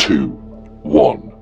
2, 1.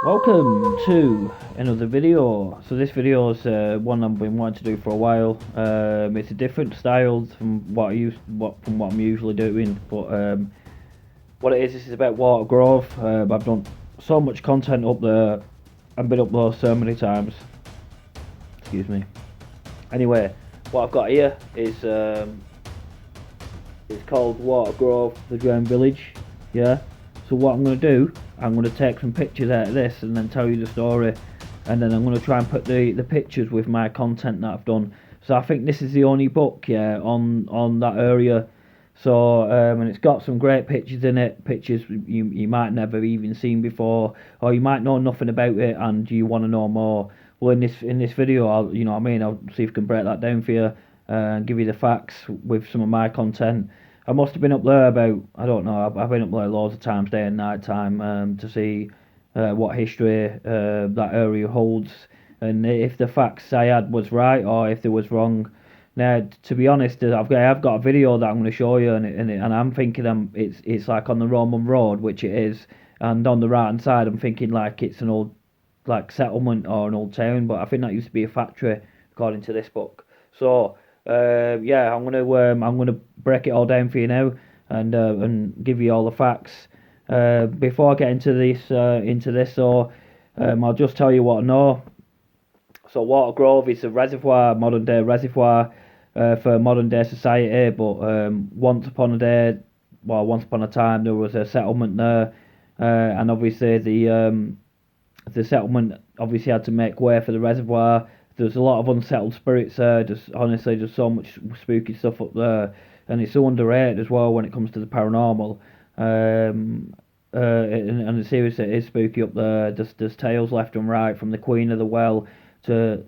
Welcome to another video. So this video is one I've been wanting to do for a while. It's a different style from what I'm usually doing, but what it is, this is about Watergrove. I've done so much content up there and been up there so many times. Excuse me. Anyway, what I've got here is it's called Watergrove, the Drowned Village. Yeah. So what I'm going to do, I'm going to take some pictures out of this and then tell you the story, and then I'm going to try and put the pictures with my content that I've done. So I think this is the only book, yeah, on that area. So and it's got some great pictures in it, pictures you might never even seen before, or you might know nothing about it and you want to know more. Well, in this video, I'll I'll see if I can break that down for you and give you the facts with some of my content. I must have been up there about, I don't know, I've been up there loads of times, day and night time, to see what history that area holds, and if the facts I had was right or if they was wrong. Now, to be honest, I've got a video that I'm going to show you, and I'm thinking it's like on the Roman road, which it is, and on the right hand side I'm thinking like it's an old like settlement or an old town, but I think that used to be a factory according to this book. So yeah, I'm gonna break it all down for you now and give you all the facts. Before I get into this, so I'll just tell you what I know. So Watergrove is a reservoir, modern day reservoir for modern day society. But once upon a time, there was a settlement there, and obviously the settlement obviously had to make way for the reservoir. There's a lot of unsettled spirits there. Just honestly, there's so much spooky stuff up there, and it's so underrated as well when it comes to the paranormal. And seriously, it is spooky up there. There's tales left and right, from the Queen of the Well to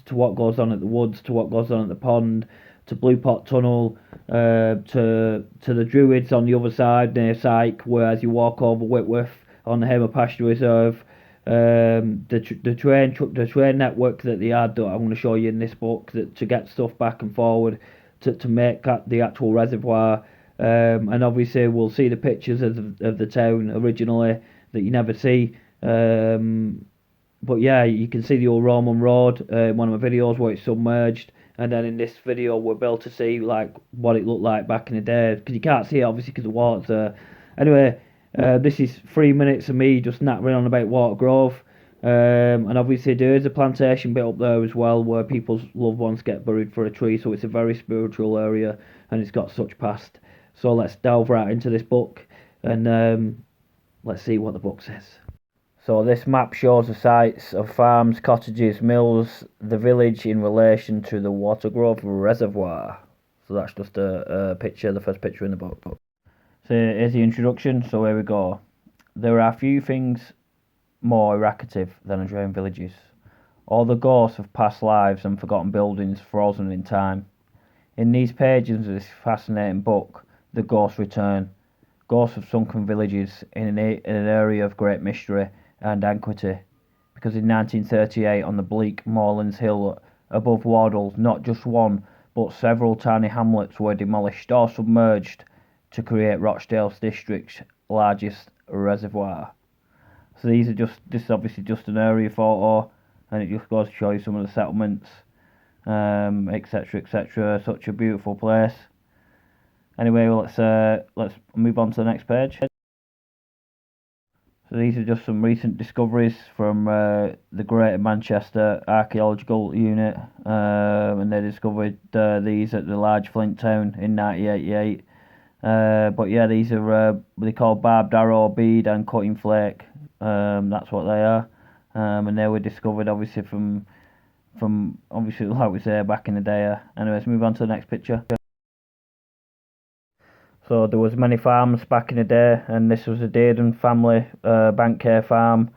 what goes on at the woods, to what goes on at the pond, to Blue Pot Tunnel, to the Druids on the other side near Syke, where as you walk over Whitworth on the Hamer Pasture Reserve. The train network that they had, that I'm going to show you in this book, that to get stuff back and forward to make that the actual reservoir, and obviously we'll see the pictures of the town originally that you never see, but yeah, you can see the old Roman road in one of my videos where it's submerged, and then in this video we're able to see like what it looked like back in the day, because you can't see it obviously because the water's there. Anyway, this is 3 minutes of me just nattering on about Watergrove, and obviously there is a plantation bit up there as well where people's loved ones get buried for a tree, so it's a very spiritual area and it's got such past. So let's delve right into this book and let's see what the book says. So this map shows the sites of farms, cottages, mills, the village in relation to the Watergrove Reservoir. So that's just a picture, the first picture in the book. So here's the introduction, so here we go. There are few things more evocative than drowned villages. All the ghosts of past lives and forgotten buildings frozen in time. In these pages of this fascinating book, the ghosts return. Ghosts of sunken villages in an area of great mystery and antiquity. Because in 1938 on the bleak Moorlands Hill above Wardle, not just one, but several tiny hamlets were demolished or submerged to create Rochdale district's largest reservoir. So this is obviously just an area photo, and it just goes to show you some of the settlements, etc, etc. Such a beautiful place. Anyway, let's move on to the next page. So these are just some recent discoveries from the Greater Manchester Archaeological Unit, and they discovered these at the large flint town in 1988. But yeah, these are they call barbed arrow, bead and cutting flake. That's what they are, and they were discovered obviously from obviously, like we say, back in the day. Anyway, let's move on to the next picture. So there was many farms back in the day, and this was a Dearden family bank care farm.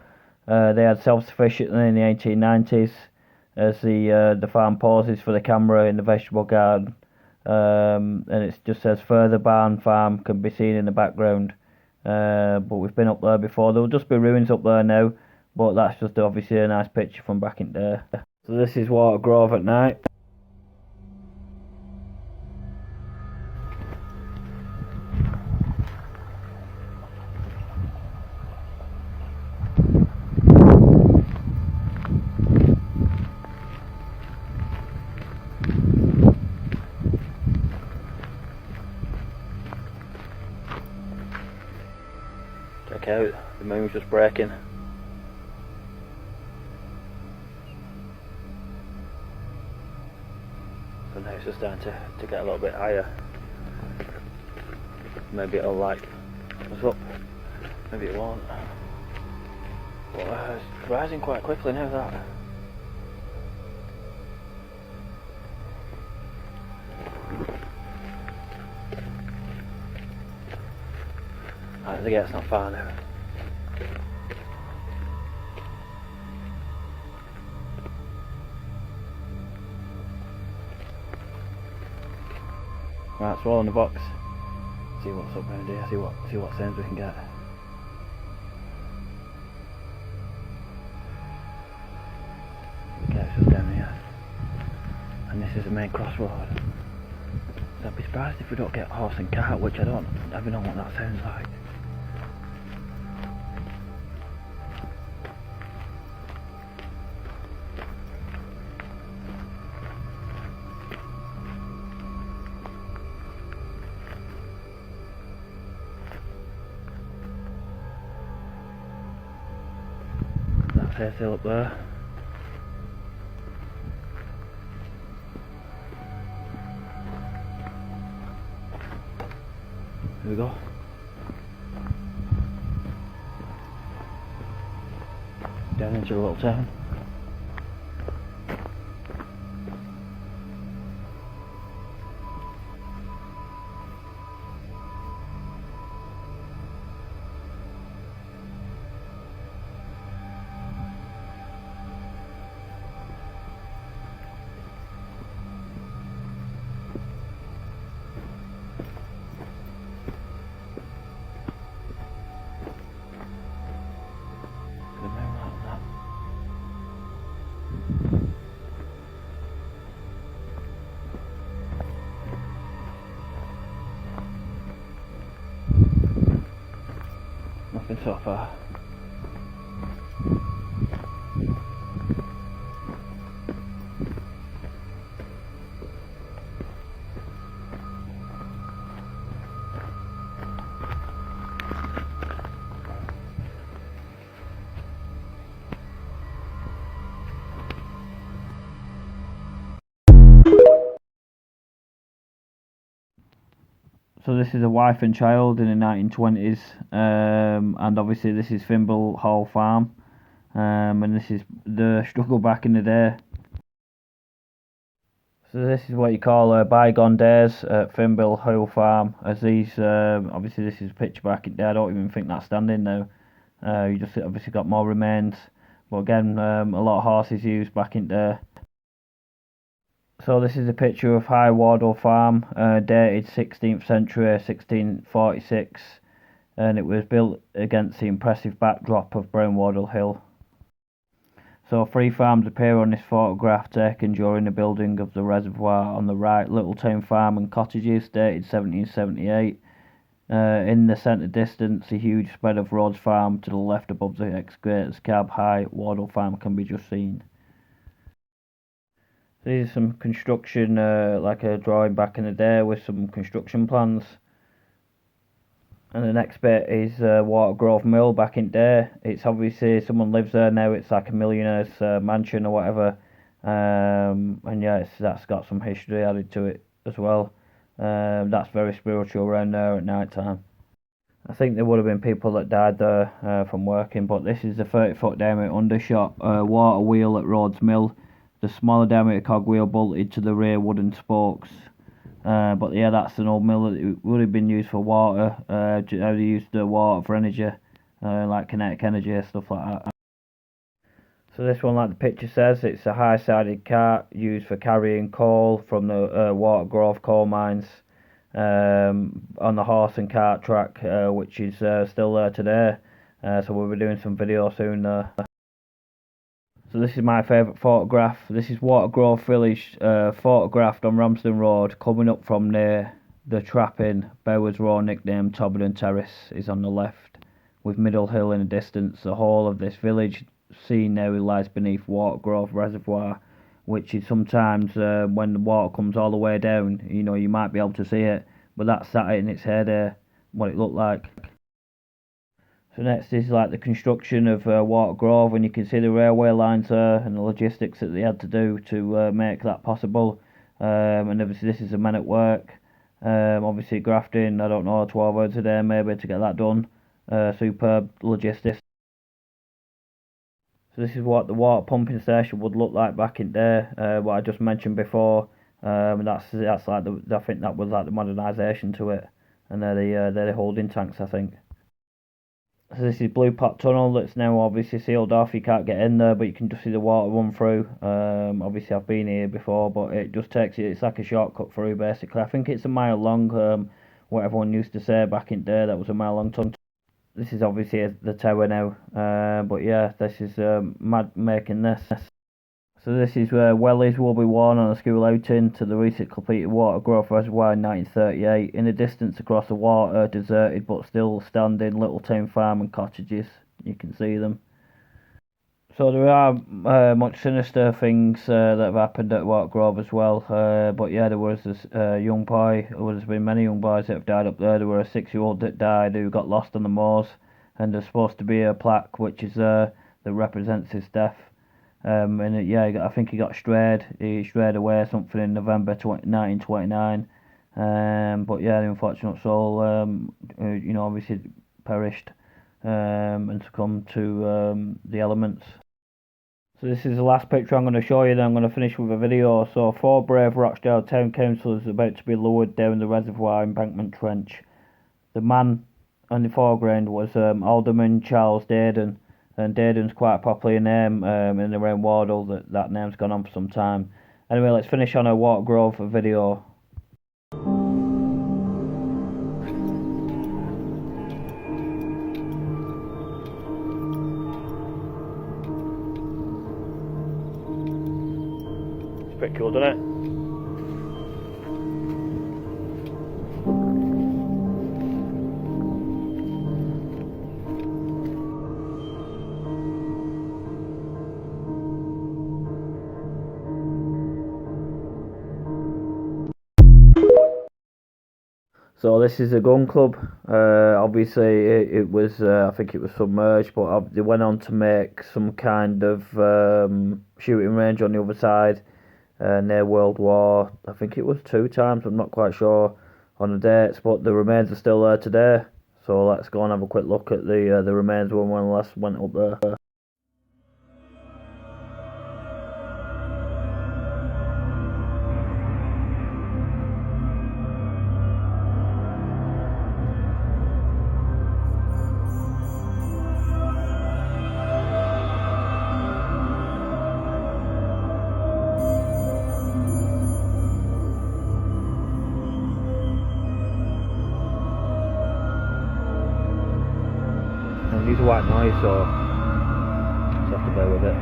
They had self-sufficient in the 1890s, as the farm poses for the camera in the vegetable garden. And it just says further barn farm can be seen in the background, but we've been up there before. There'll just be ruins up there now, but that's just obviously a nice picture from back in there. So this is Watergrove at night. Check out, the moon's just breaking. So now it's just starting to get a little bit higher. Maybe it'll like us up, maybe it won't. But it's rising quite quickly now, that. Right, the gate's not far now. Right, swallow in the box. See what's up around here. See what sounds we can get. The gate's just down here, and this is the main crossroad. So I'd be surprised if we don't get horse and cart, which I don't ever know what that sounds like. That's still up there. Here we go. Down into a little town. Nothing so far. So this is a wife and child in the 1920s, and obviously this is Thimble Hall Farm, and this is the struggle back in the day. So this is what you call bygone days at Thimble Hall Farm, as these, obviously this is a picture back in there. I don't even think that's standing now. You just obviously got more remains, but again, a lot of horses used back in there. So this is a picture of High Wardle Farm, dated 16th century, 1646, and it was built against the impressive backdrop of Brown Wardle Hill. So 3 farms appear on this photograph taken during the building of the reservoir. On the right, Littletown Farm and cottages, dated 1778. In the centre distance, a huge spread of Rhodes Farm to the left above the excavator's cab. High Wardle Farm can be just seen. These are some construction, like a drawing back in the day with some construction plans. And the next bit is Watergrove Mill back in day. It's obviously someone lives there now. It's like a millionaire's mansion or whatever. And yeah, that's got some history added to it as well. That's very spiritual around there at night time. I think there would have been people that died there from working, but this is the 30-foot diameter undershot water wheel at Rhodes Mill. The smaller diameter cogwheel bolted to the rear wooden spokes. But yeah, that's an old mill that would have been used for water. How they used the water for energy, like kinetic energy, stuff like that. So this one, like the picture says, it's a high-sided cart used for carrying coal from the Watergrove coal mines on the horse and cart track, which is still there today. So we'll be doing some video soon there. So this is my favourite photograph. This is Watergrove Village, photographed on Ramsden Road, coming up from near the Trapping. Bowers Road, nicknamed Tobin Terrace, is on the left, with Middle Hill in the distance. The whole of this village seen now lies beneath Watergrove Reservoir, which is sometimes when the water comes all the way down, you might be able to see it, but that's sat in its head, what it looked like. So next is like the construction of Watergrove, and you can see the railway lines there and the logistics that they had to do to make that possible. And obviously this is the men at work. Obviously grafting, I don't know, 12 hours a day maybe to get that done. Superb logistics. So this is what the water pumping station would look like back in there, what I just mentioned before. That's like I think that was like the modernisation to it, and they're the holding tanks, I think. So this is Blue Pot Tunnel that's now obviously sealed off. You can't get in there, but you can just see the water run through. Obviously I've been here before, but it just takes you, it's like a shortcut through basically. I think it's a mile long, what everyone used to say back in there, that was a mile long tunnel. This is obviously the tower now, but yeah, this is mad making this. So this is where wellies will be worn on a school outing to the recently completed Watergrove Reservoir in 1938. In the distance across the water, deserted but still standing little town farm and cottages. You can see them. So there are much sinister things that have happened at Watergrove as well. But yeah, there was this young boy. There's been many young boys that have died up there. There were a 6-year-old that died who got lost on the moors, and there's supposed to be a plaque which is that represents his death. I think he got strayed. He strayed away something in November 1929. But yeah, the unfortunate soul, obviously perished and succumbed to the elements. So this is the last picture I'm going to show you, then I'm going to finish with a video. So 4 brave Rochdale Town Councillors about to be lowered down the reservoir embankment trench. The man on the foreground was Alderman Charles Dayden, and Dayden's quite a popular name in around Wardle. That name's gone on for some time. Anyway, let's finish on a Watergrove video. It's pretty cool, doesn't it? So this is a gun club. Obviously, it was I think it was submerged, but they went on to make some kind of shooting range on the other side near World War. I think it was 2 times. I'm not quite sure on the dates, but the remains are still there today. So let's go and have a quick look at the remains when one last went up there. These are white noise, so just have to bear with it.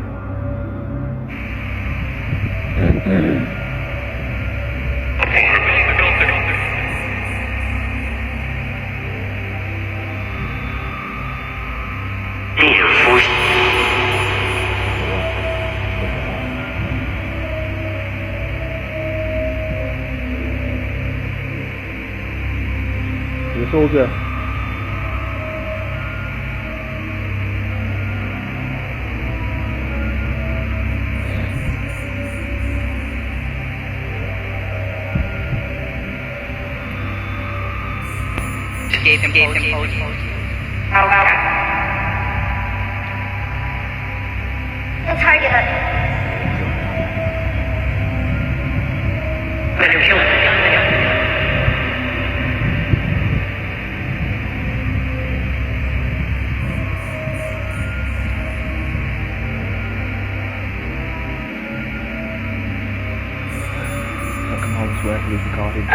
The soldier. Gave him post. The target. Let him kill him. I come all this way to leave recording.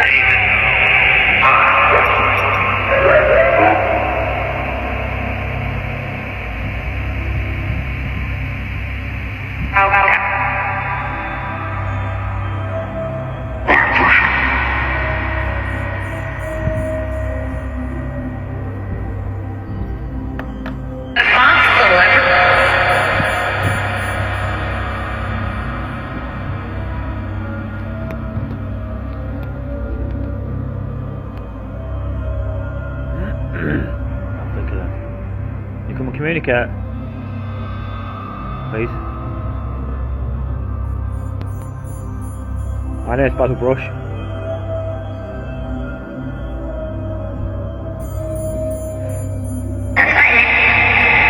I'll think of that. You come and communicate, please. My name's Basil Brush.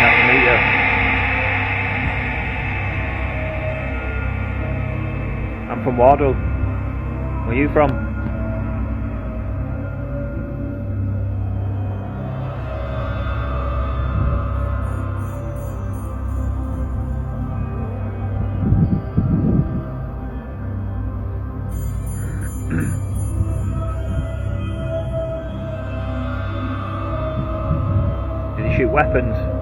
Nice to meet you. I'm from Wardle. Where are you from? Did he shoot weapons?